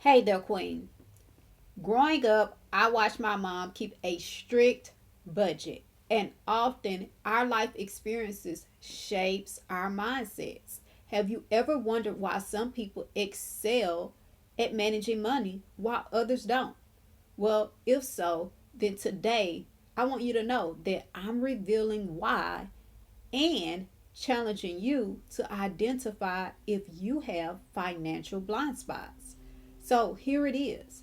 Hey there, Queen. Growing up, I watched my mom keep a strict budget, and often our life experiences shapes our mindsets. Have you ever wondered why some people excel at managing money while others don't? Well, if so, then today I want you to know that I'm revealing why and challenging you to identify if you have financial blind spots. So here it is.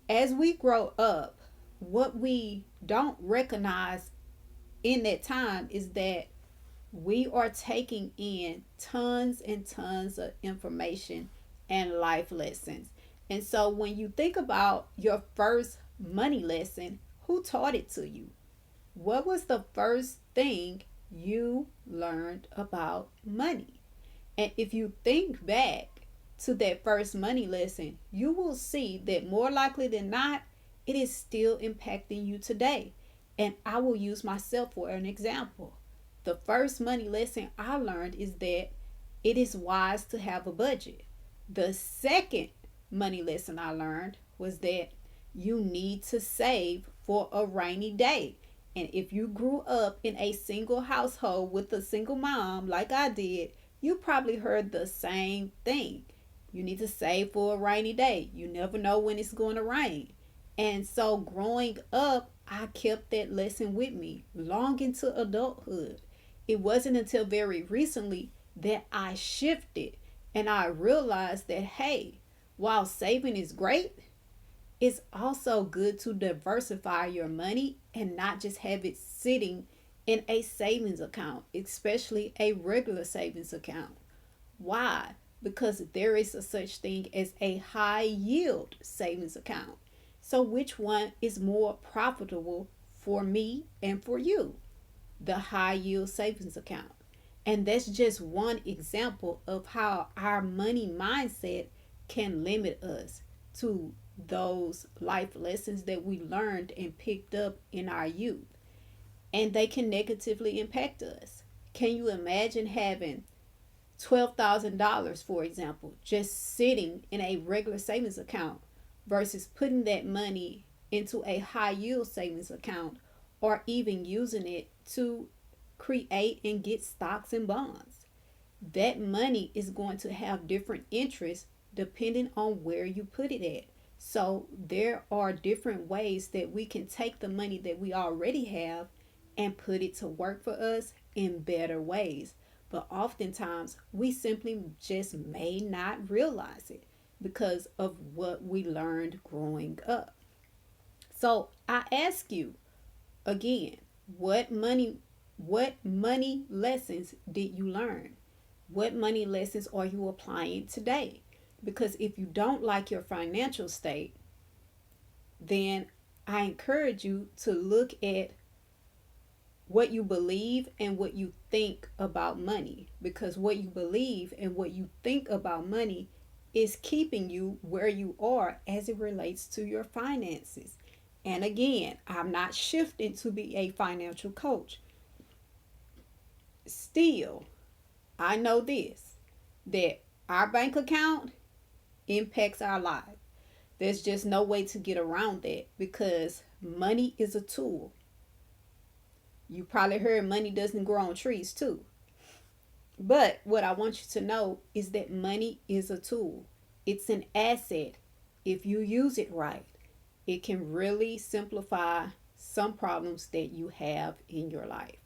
As we grow up, what we don't recognize in that time is that we are taking in tons and tons of information and life lessons. And so when you think about your first money lesson, who taught it to you? What was the first thing you learned about money? And if you think back to that first money lesson, you will see that more likely than not, it is still impacting you today. And I will use myself for an example. The first money lesson I learned is that it is wise to have a budget. The second money lesson I learned was that you need to save for a rainy day. And if you grew up in a single household with a single mom, like I did, you probably heard the same thing. You need to save for a rainy day. You never know when it's going to rain. And so growing up, I kept that lesson with me long into adulthood. It wasn't until very recently that I shifted and I realized that, hey, while saving is great, it's also good to diversify your money and not just have it sitting in a savings account, especially a regular savings account. Why? Because there is a such thing as a high yield savings account. So which one is more profitable for me and for you? The high yield savings account. And that's just one example of how our money mindset can limit us to those life lessons that we learned and picked up in our youth. And they can negatively impact us. Can you imagine having $12,000, for example, just sitting in a regular savings account versus putting that money into a high yield savings account or even using it to create and get stocks and bonds? That money is going to have different interests depending on where you put it at. So there are different ways that we can take the money that we already have and put it to work for us in better ways. But oftentimes we simply just may not realize it because of what we learned growing up. So I ask you again, what money lessons did you learn? What money lessons are you applying today? Because if you don't like your financial state, then I encourage you to look at what you believe and what you think about money. Because what you believe and what you think about money is keeping you where you are as it relates to your finances. And again, I'm not shifting to be a financial coach. Still, I know this, that our bank account impacts our life. There's just no way to get around that because money is a tool. You probably heard money doesn't grow on trees too. But what I want you to know is that money is a tool. It's an asset. If you use it right, it can really simplify some problems that you have in your life.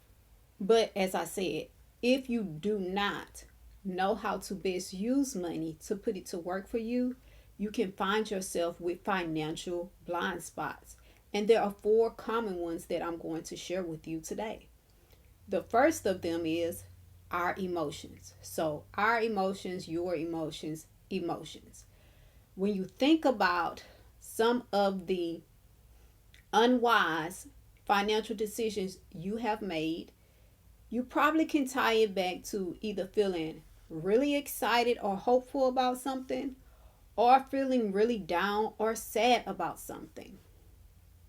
But as I said, if you do not know how to best use money to put it to work for you, you can find yourself with financial blind spots. And there are four common ones that I'm going to share with you today. The first of them is our emotions. So, our emotions, your emotions, emotions. When you think about some of the unwise financial decisions you have made, you probably can tie it back to either feeling really excited or hopeful about something or feeling really down or sad about something.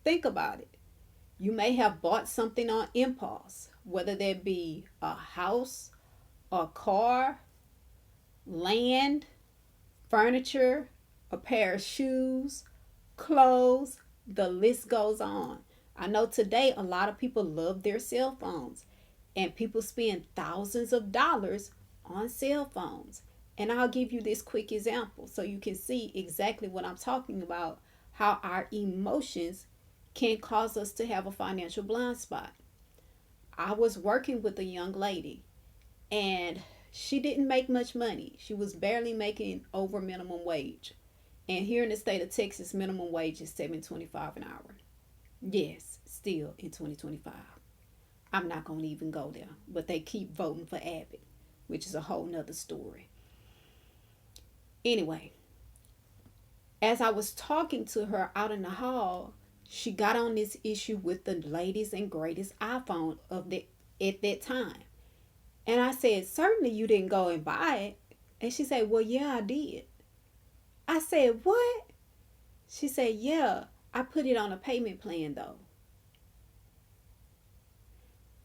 Think about it. You may have bought something on impulse, whether that be a house, a car, land, furniture, a pair of shoes, clothes, the list goes on. I know today a lot of people love their cell phones, and people spend thousands of dollars on cell phones. And I'll give you this quick example so you can see exactly what I'm talking about, how our emotions can cause us to have a financial blind spot. I was working with a young lady, and she didn't make much money. She was barely making over minimum wage. And here in the state of Texas, minimum wage is $7.25 an hour. Yes, still in 2025. I'm not going to even go there. But they keep voting for Abbott, which is a whole nother story. Anyway, as I was talking to her out in the hall, she got on this issue with the latest and greatest iPhone of the at that time. And I said, certainly you didn't go and buy it. And she said, well, yeah, I did. I said, what? She said, yeah, I put it on a payment plan though.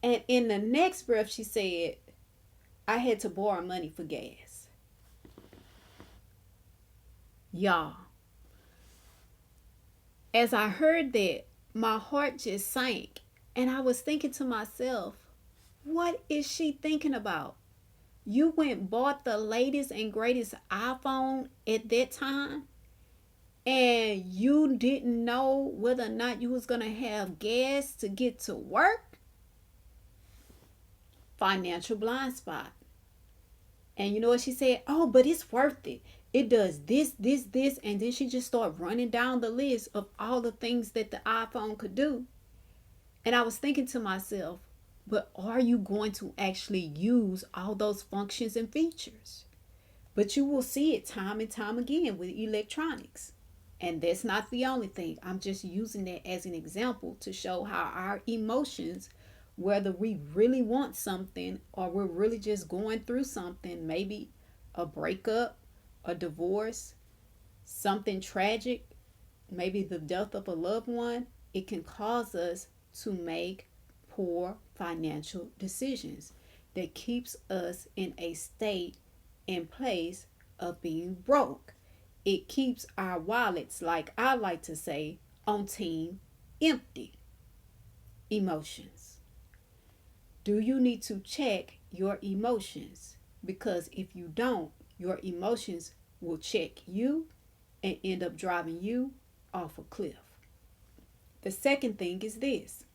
And in the next breath, she said, I had to borrow money for gas. Y'all, as I heard that, my heart just sank. And I was thinking to myself, what is she thinking about? You went and bought the latest and greatest iPhone at that time, and you didn't know whether or not you was going to have gas to get to work? Financial blind spot. And you know what she said? Oh, but it's worth it. It does this. And then she just started running down the list of all the things that the iPhone could do. And I was thinking to myself, but are you going to actually use all those functions and features? But you will see it time and time again with electronics. And that's not the only thing. I'm just using that as an example to show how our emotions, whether we really want something or we're really just going through something, maybe a breakup, a divorce, something tragic, maybe the death of a loved one, it can cause us to make poor financial decisions that keeps us in a state and place of being broke. It keeps our wallets, like I like to say, on team empty. Emotions. Do you need to check your emotions? Because if you don't, your emotions will check you and end up driving you off a cliff. The second thing is this: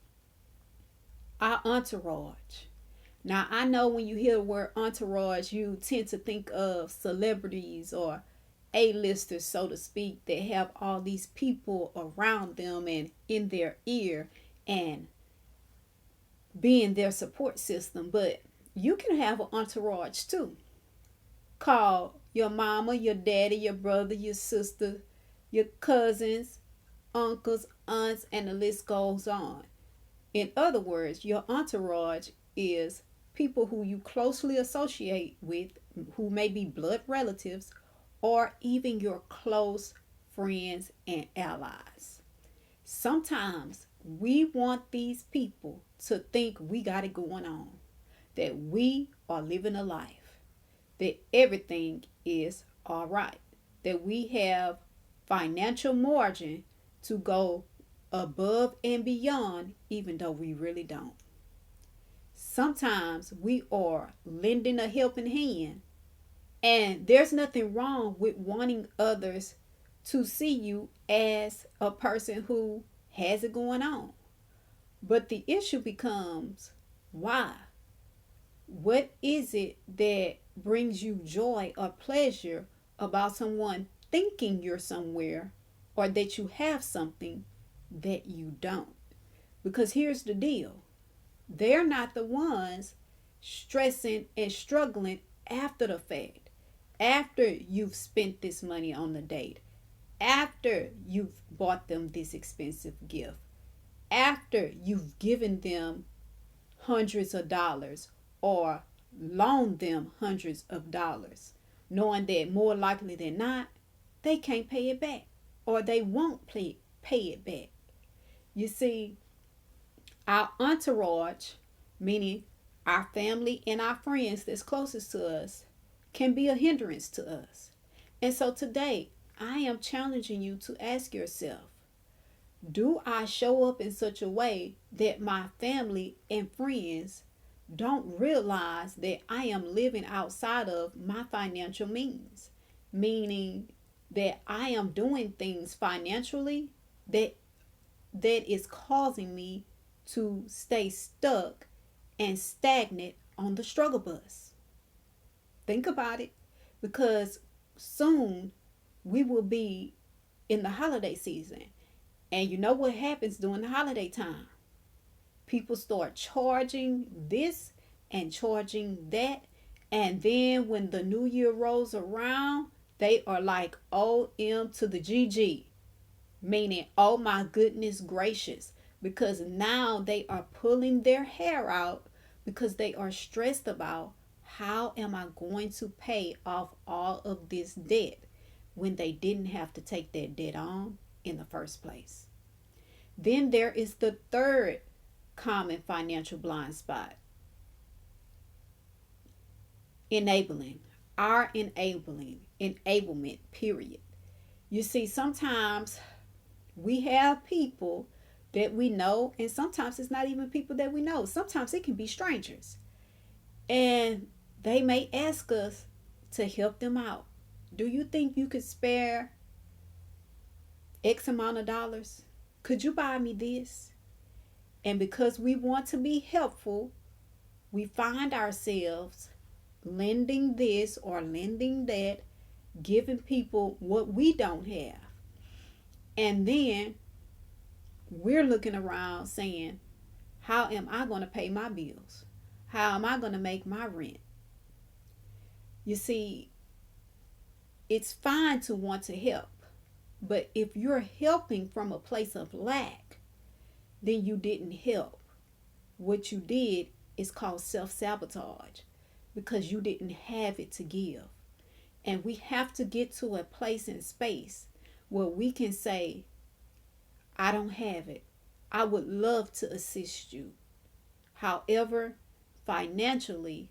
our entourage. Now, I know when you hear the word entourage, you tend to think of celebrities or A-listers, so to speak, that have all these people around them and in their ear and being their support system. But you can have an entourage too. Call your mama, your daddy, your brother, your sister, your cousins, uncles, aunts, and the list goes on. In other words, your entourage is people who you closely associate with, who may be blood relatives or even your close friends and allies. Sometimes we want these people to think we got it going on, that we are living a life, that everything is all right, that we have financial margin to go above and beyond, even though we really don't. Sometimes we are lending a helping hand, and there's nothing wrong with wanting others to see you as a person who has it going on. But the issue becomes, why? What is it that brings you joy or pleasure about someone thinking you're somewhere or that you have something that you don't? Because here's the deal: they're not the ones stressing and struggling after the fact, after you've spent this money on the date, after you've bought them this expensive gift, after you've given them hundreds of dollars or loaned them hundreds of dollars, knowing that more likely than not, they can't pay it back or they won't pay it back. You see, our entourage, meaning our family and our friends that's closest to us, can be a hindrance to us. And so today, I am challenging you to ask yourself, do I show up in such a way that my family and friends don't realize that I am living outside of my financial means? Meaning that I am doing things financially that is causing me to stay stuck and stagnant on the struggle bus. Think about it, because soon we will be in the holiday season. And you know what happens during the holiday time? People start charging this and charging that. And then when the new year rolls around, they are like OM to the GG, meaning, oh my goodness gracious, because now they are pulling their hair out because they are stressed about how am I going to pay off all of this debt when they didn't have to take that debt on in the first place. Then there is the third common financial blind spot: enabling. Our enablement, period. You see, sometimes we have people that we know, and sometimes it's not even people that we know. Sometimes it can be strangers. And they may ask us to help them out. Do you think you could spare X amount of dollars? Could you buy me this? And because we want to be helpful, we find ourselves lending this or lending that, giving people what we don't have. And then we're looking around saying, how am I going to pay my bills? How am I going to make my rent? You see, it's fine to want to help, but if you're helping from a place of lack, then you didn't help. What you did is called self-sabotage, because you didn't have it to give. And we have to get to a place and space where we can say, I don't have it. I would love to assist you. However, financially,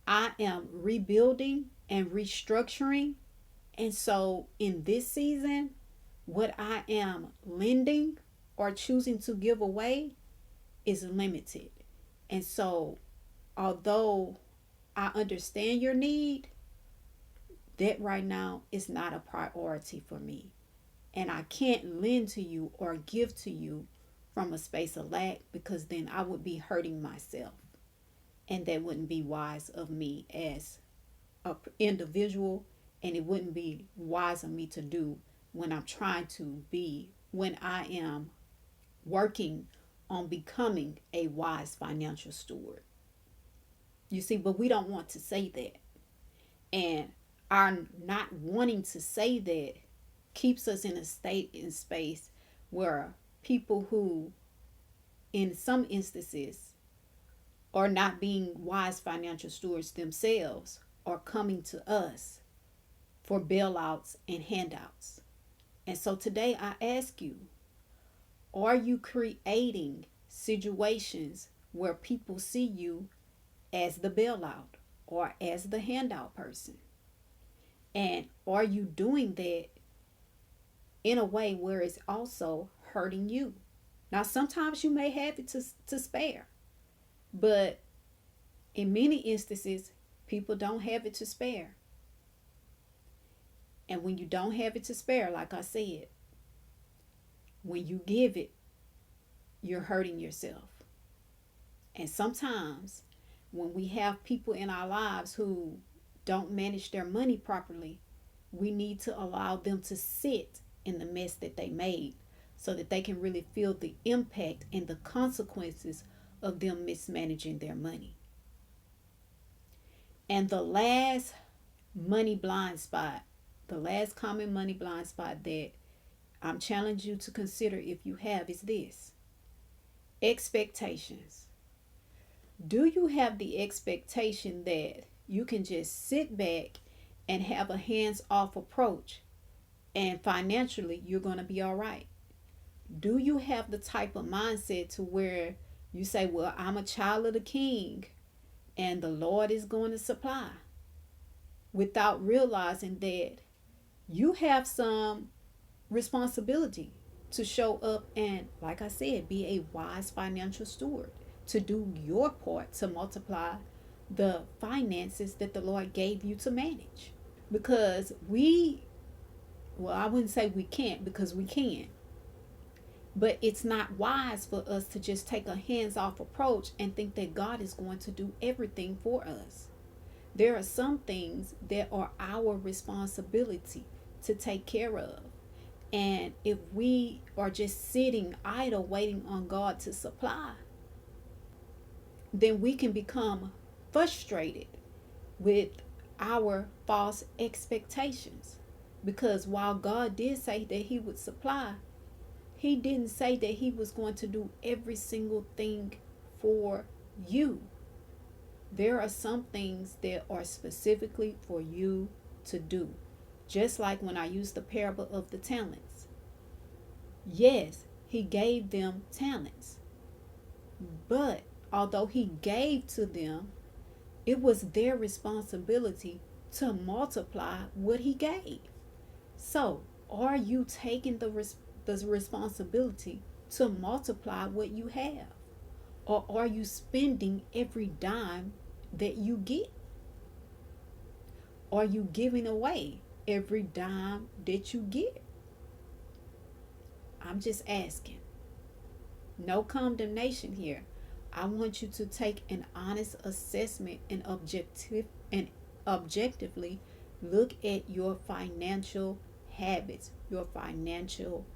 I am rebuilding and restructuring. And so in this season, what I am lending or choosing to give away is limited. And so, although I understand your need, that right now is not a priority for me. And I can't lend to you or give to you from a space of lack, because then I would be hurting myself. And that wouldn't be wise of me as an individual. And it wouldn't be wise of me to do when I'm trying to be, when I am working on becoming a wise financial steward. You see, but we don't want to say that. And our not wanting to say that keeps us in a state in space where people who, in some instances, are not being wise financial stewards themselves are coming to us for bailouts and handouts. And so today I ask you, are you creating situations where people see you as the bailout or as the handout person? And are you doing that in a way where it's also hurting you? Now, sometimes you may have it to spare, but in many instances, people don't have it to spare. And when you don't have it to spare, like I said, when you give it, you're hurting yourself. And sometimes when we have people in our lives who don't manage their money properly, we need to allow them to sit in the mess that they made so that they can really feel the impact and the consequences of them mismanaging their money. And the last money blind spot, the last common money blind spot that I'm challenging you to consider if you have is this: expectations. Do you have the expectation that you can just sit back and have a hands-off approach and financially you're going to be all right? Do you have the type of mindset to where you say, well, I'm a child of the King and the Lord is going to supply, without realizing that You have some responsibility to show up and, like I said, be a wise financial steward, to do your part to multiply the finances that the Lord gave you to manage. Because well, I wouldn't say we can't, because we can, but it's not wise for us to just take a hands off approach and think that God is going to do everything for us. There are some things that are our responsibility to take care of. And if we are just sitting idle waiting on God to supply, then we can become frustrated with our false expectations. Because while God did say that He would supply, He didn't say that He was going to do every single thing for you. There are some things that are specifically for you to do. Just like when I used the parable of the talents. Yes, He gave them talents. But although He gave to them, it was their responsibility to multiply what He gave. So, are you taking the responsibility to multiply what you have? Or are you spending every dime that you get? Are you giving away every dime that you get? I'm just asking. No condemnation here. I want you to take an honest assessment and objectively look at your financial habits, your financial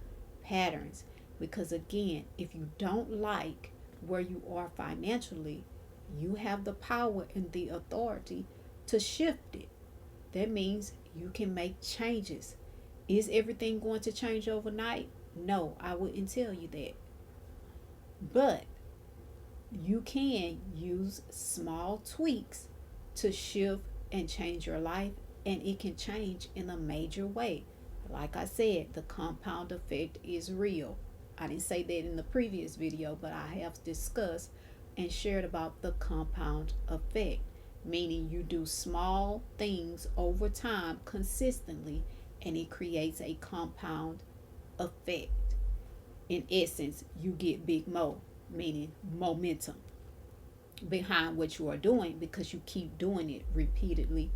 patterns. Because again, if you don't like where you are financially, you have the power and the authority to shift it. That means you can make changes. Is everything going to change overnight? No, I wouldn't tell you that. But you can use small tweaks to shift and change your life, and it can change in a major way. Like I said, the compound effect is real. I didn't say that in the previous video, but I have discussed and shared about the compound effect, meaning you do small things over time consistently and it creates a compound effect. In essence, you get big mo, meaning momentum behind what you are doing because you keep doing it repeatedly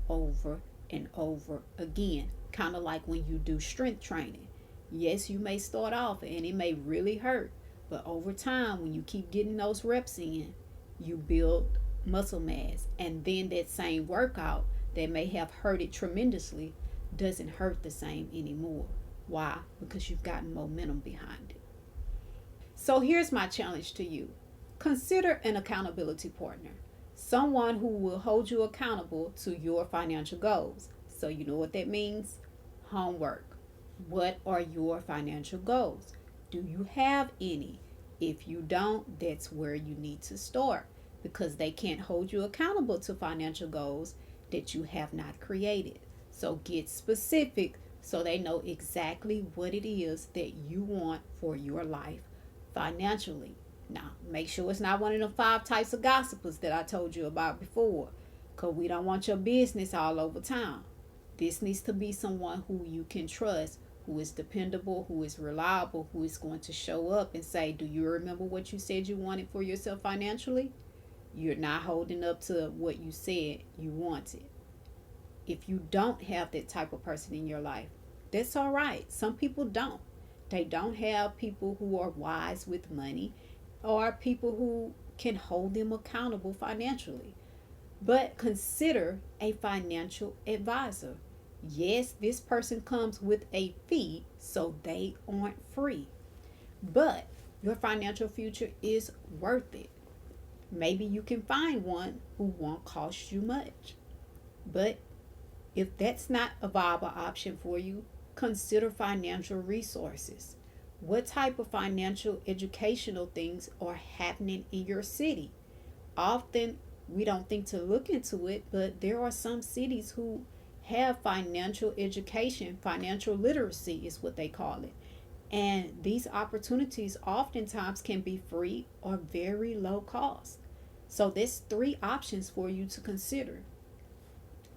over and over again. Kind of like when you do strength training. Yes, you may start off and it may really hurt, but over time, when you keep getting those reps in, you build muscle mass. And then that same workout that may have hurted tremendously doesn't hurt the same anymore. Why? Because you've gotten momentum behind it. So here's my challenge to you. Consider an accountability partner, someone who will hold you accountable to your financial goals. So you know what that means? Homework. What are your financial goals? Do you have any? If you don't, that's where you need to start, because they can't hold you accountable to financial goals that you have not created. So get specific so they know exactly what it is that you want for your life financially. Now, make sure it's not one of the 5 types of gossipers that I told you about before, because we don't want your business all over town. This needs to be someone who you can trust, who is dependable, who is reliable, who is going to show up and say, do you remember what you said you wanted for yourself financially? You're not holding up to what you said you wanted. If you don't have that type of person in your life, that's all right. Some people don't. They don't have people who are wise with money or people who can hold them accountable financially. But consider a financial advisor. Yes, this person comes with a fee, so they aren't free. But your financial future is worth it. Maybe you can find one who won't cost you much. But if that's not a viable option for you, consider financial resources. What type of financial educational things are happening in your city? Often we don't think to look into it, but there are some cities who have financial education, financial literacy is what they call it. And these opportunities oftentimes can be free or very low cost. So there's 3 options for you to consider.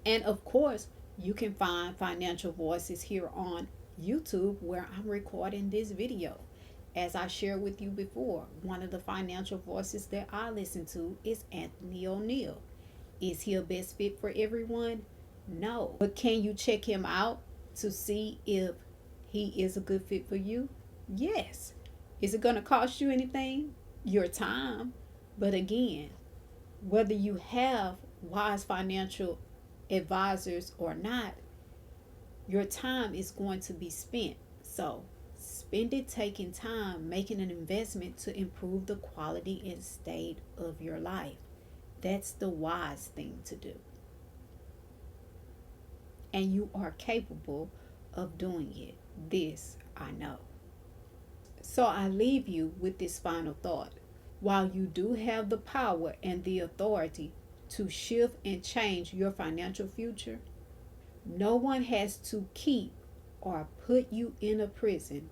And of course, You can find Financial Voices here on YouTube where I'm recording this video. As I shared with you before, one of the financial voices that I listen to is Anthony O'Neill. Is he a best fit for everyone? No. But can you check him out to see if he is a good fit for you? Yes. Is it going to cost you anything? Your time. But again, whether you have wise financial advisors or not, your time is going to be spent. So spend it taking time, making an investment to improve the quality and state of your life. That's the wise thing to do. And you are capable of doing it. This I know. So I leave you with this final thought. While you do have the power and the authority to shift and change your financial future, no one has to keep or put you in a prison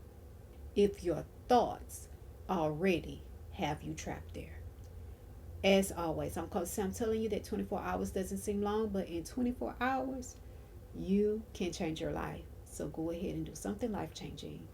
if your thoughts already have you trapped there. As always, I'm telling you that 24 hours doesn't seem long, but in 24 hours, you can change your life. So go ahead and do something life changing.